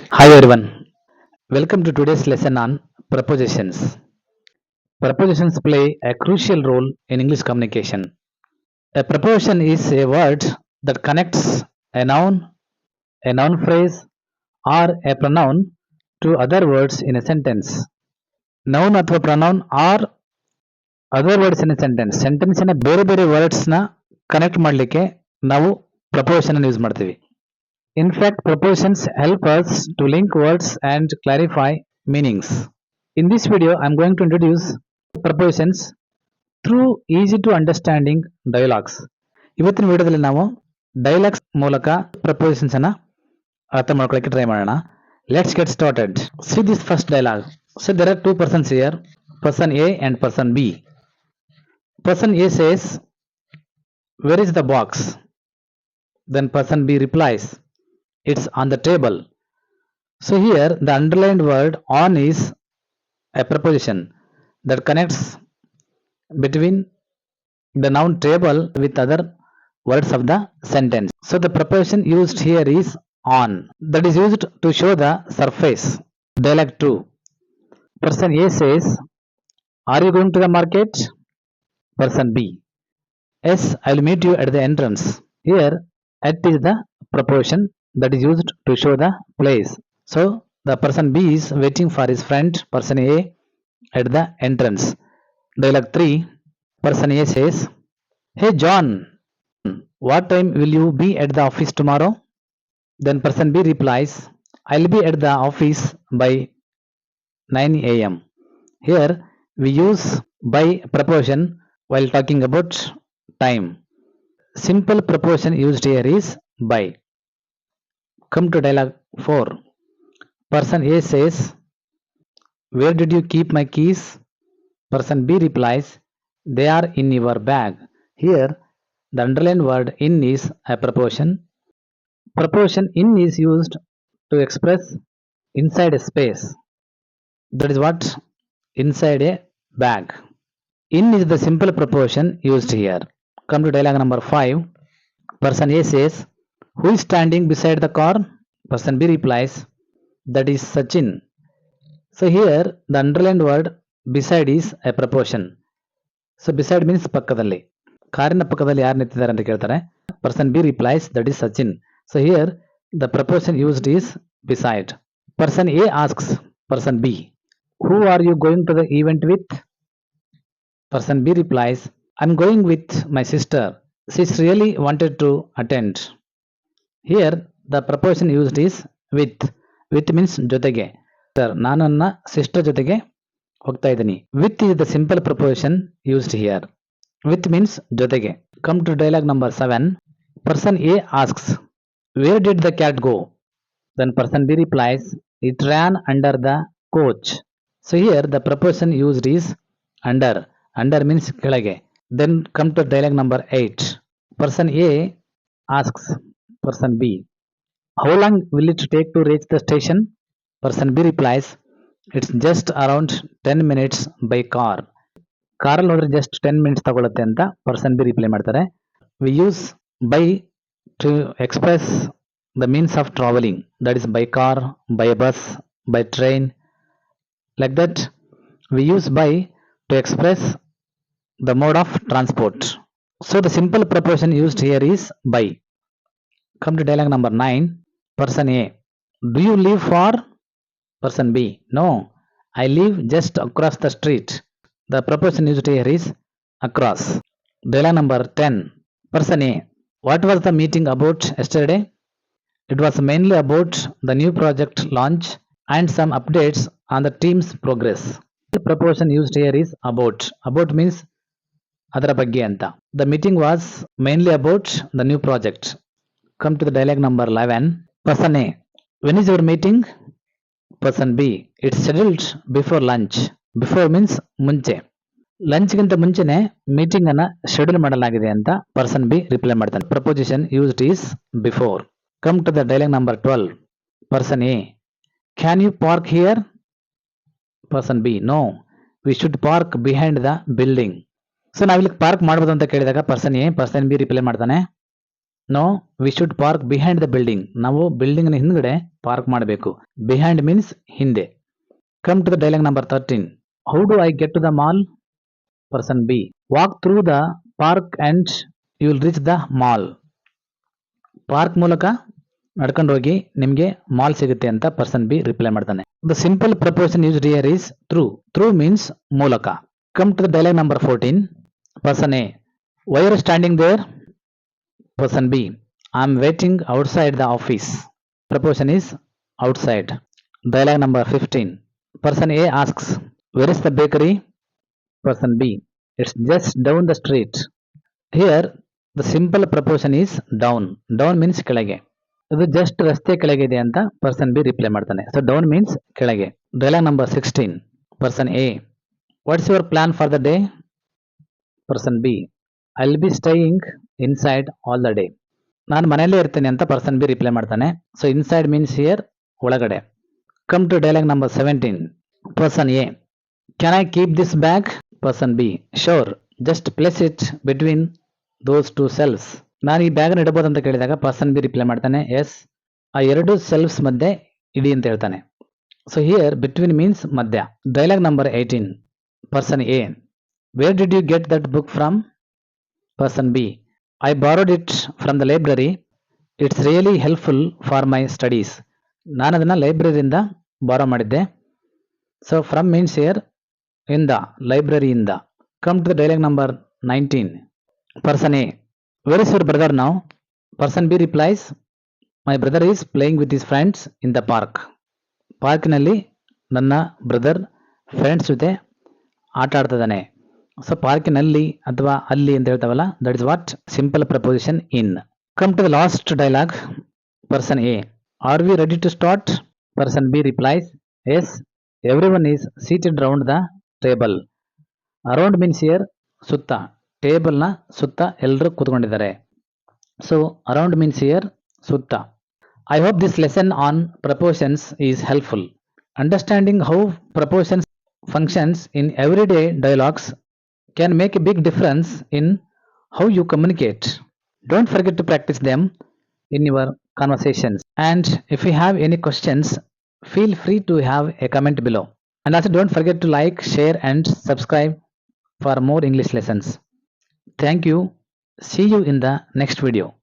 Hi everyone, welcome to today's lesson on prepositions. Prepositions play a crucial role in English communication. A preposition is a word that connects a noun phrase, or a pronoun to other words in a sentence. Noun ಅಥವಾ pronoun or other words in a sentence. ಸೆಂಟೆನ್ಸಿನ ಬೇರೆ ಬೇರೆ ವರ್ಡ್ಸ್ನ connect ಮಾಡಲಿಕ್ಕೆ ನಾವು proposition use ಮಾಡ್ತೀವಿ. In fact, prepositions help us to link words and clarify meanings. In this video, I am going to introduce prepositions through easy to understanding dialogues. ಇವತ್ತಿನ ವಿಡಿಯೋದಲ್ಲಿ ನಾವು dialogues ಮೂಲಕ prepositions ಅನ್ನ ಅರ್ಥ ಮಾಡ್ಕೊಳ್ಳೋಕೆ ಟ್ರೈ ಮಾಡೋಣ. Let's get started. See this first dialogue. So there are two persons here, person A and person B. Person A says, "Where is the box?" Then person B replies, "It's on the table." So here the underlined word on is a preposition that connects between the noun table with other words of the sentence. So the preposition used here is on, that is used to show the surface. Dialogue 2. Person A says, "Are you going to the market?" Person B, "Yes, I will meet you at the entrance." Here at is the preposition that is used to show the place. So the person B is waiting for his friend person A at the entrance. Dialogue 3. Person A says, "Hey John, what time will you be at the office tomorrow?" Then person B replies, "I'll be at the office by 9 a.m." Here we use by preposition while talking about time. Simple preposition used here is by. Come to dialogue 4. Person A says, "Where did you keep my keys?" Person B replies, "They are in your bag." Here the underlined word in is a preposition. Preposition in is used to express inside a space. That is what? Inside a bag. In is the simple preposition used here. Come to dialogue number 5. Person A says, "Who is standing beside the car?" Person B replies, "That is Sachin." So here the underlined word beside is a preposition. So beside means ಪಕ್ಕದಲ್ಲಿ. ಕಾರಿನ ಪಕ್ಕದಲ್ಲಿ ಯಾರು ನಿಂತಿದ್ದಾರೆ ಅಂತ ಕೇಳ್ತಾರೆ. Person B replies, "That is Sachin." So here the preposition used is beside. Person A asks person B, "Who are you going to the event with?" Person B replies, "I'm going with my sister. She's really wanted to attend." Here the preposition used is with. With means ಜೊತೆಗೆ. Sir, ನಾನು ನನ್ನ sister ಜೊತೆಗೆ ಹೋಗ್ತಾ ಇದ್ದೀನಿ. With is the simple preposition used here. With means ಜೊತೆಗೆ. Come to dialogue number 7. Person A asks, "Where did the cat go?" Then person B replies, "It ran under the coach." So here the preposition used is under. Under means ಕೆಳಗೆ. Then come to dialogue number 8. Person A asks person B, "How long will it take to reach the station?" Person B replies, "It's just around 10 minutes by car." ಕಾರಲ್ಲಿ ಹೋದ್ರೆ just 10 minutes ತಗೊಳುತ್ತೆ ಅಂತ person B reply ಮಾಡ್ತಾರೆ. We use by two express the means of travelling, that is by car, by bus, by train. Like that we use by two express the mode of transport. So the simple preposition used here is by. Come to dialogue number 9. Person A, "Do you live far?" Person B, "No, I live just across the street." The preposition used here is across. Dialogue number 10. Person A, "What was the meeting about yesterday?" It was mainly about the new project launch and some updates on the team's progress. The preposition used here is about. About means ಅದರ ಬಗ್ಗೆ ಅಂತ. The meeting was mainly about the new project. Come to the dialogue number 11. Person A, "When is your meeting?" Person B, "It's scheduled before lunch." Before means ಮುಂಚೆ. ಲಂಚ್ಗಿಂತ ಮುಂಚೆನೆ meeting ಅನ್ನ schedule ಮಾಡಲಾಗಿದೆ ಅಂತ person B reply ಮಾಡ್ತಾನೆ. Preposition used is before. Come to the dialogue number 12. Person A, "Can you park here?" Person B, "No, we should park behind the building." So ನಾವಿಲ್ಲಿ park ಮಾಡ್ಬೋದು ಅಂತ ಕೇಳಿದಾಗ person A person B reply ಮಾಡ್ತಾನೆ, no we should park behind the building. ನಾವು building ನ ಹಿಂದ್ಗಡೆ park ಮಾಡಬೇಕು. Behind means ಹಿಂದೆ. Come to the dialogue number 13. How do I get to the mall? Person B. Walk through the park and you will reach the mall. Park ಮೂಲಕ ನಡ್ಕೊಂಡು ಹೋಗಿ ನಿಮಗೆ mall ಸಿಗುತ್ತೆ ಅಂತ ಪರ್ಸನ್ ಬಿ ರಿಪ್ಲೈ ಮಾಡ್ತಾನೆ. The simple preposition used here is through. Through means ಮೂಲಕ. Come to the dialogue number 14. Person A. Why are standing there? Person B. I am waiting outside the office. Preposition is outside. Dialogue number 15. Person A asks, where is the bakery? Person B. It's just down the street. Here, the simple proposition is down. Down means ಕೆಳಗೆ. ಇದು just ರಸ್ತೆ ಕೆಳಗೆ ಇದೆ ಅಂತ person B reply ಮಾಡ್ತಾನೆ. So down means ಕೆಳಗೆ. Dialogue number 16. Person A. What's your plan for the day? Person B. I will be staying inside all the day. ನಾನು ಮನೆಯಲ್ಲೇ ಇರ್ತೇನೆ ಅಂತ ಪರ್ಸನ್ ಬಿ ರಿಪ್ಲೈ ಮಾಡ್ತಾನೆ. ಸೊ ಇನ್ಸೈಡ್ ಮೀನ್ಸ್ ಹಿಯರ್ ಒಳಗಡೆ. Come to dialogue number 17. Person A. Can I keep this bag? Person B. Sure. Just place it between those two shelves. ನಾನು ಈ bag ಇಡಬಹುದು ಅಂತ ಕೇಳಿದಾಗ ಪರ್ಸನ್ ಬಿ ರಿಪ್ಲೈ ಮಾಡ್ತಾನೆ yes. ಆ ಎರಡು ಸೆಲ್ಫ್ಸ್ ಮಧ್ಯೆ ಇಡಿ ಅಂತ ಹೇಳ್ತಾನೆ. ಸೊ ಹಿಯರ್ ಬಿಟ್ವೀನ್ ಮೀನ್ಸ್ ಮಧ್ಯ. Dialogue number 18. Person A. Where did you get that book from? Person B. I borrowed it from the library. It's really helpful for my studies. ನಾನು ಅದನ್ನ ಲೈಬ್ರರಿಯಿಂದ ಬಾರೋ ಮಾಡಿದ್ದೆ. ಸೊ ಫ್ರಮ್ ಮೀನ್ಸ್ ಹಿಯರ್ ಇಂದ, ಲೈಬ್ರರಿಯಿಂದ. Come to the dialogue number 19. Person A. Where is your brother now? Person B replies, my brother is playing with his friends in the park. ಪಾರ್ಕ್ನಲ್ಲಿ ನನ್ನ brother friends ಜೊತೆ ಆಟ ಆಡ್ತಿದ್ದಾನೆ. So ಪಾರ್ಕಿನಲ್ಲಿ ಅಥವಾ ಅಲ್ಲಿ ಅಂತ ಹೇಳ್ತಾವಲ್ಲ, that is what simple preposition in. Come to the last dialogue. Person A. Are we ready to start? Person B replies, yes, everyone is seated round the table. Around means here ಸುತ್ತ. Table ನ ಸುತ್ತ ಎಲ್ಲರೂ ಕೂತ್ಕೊಂಡಿದ್ದಾರೆ. So around means here ಸುತ್ತ. I hope this lesson on propositions is helpful. Understanding how propositions functions in everyday dialogues can make a big difference in how you communicate. Don't forget to practice them in your conversations. And if you have any questions, feel free to have a comment below. And also don't forget to like, share and subscribe for more English lessons. Thank you. See you in the next video.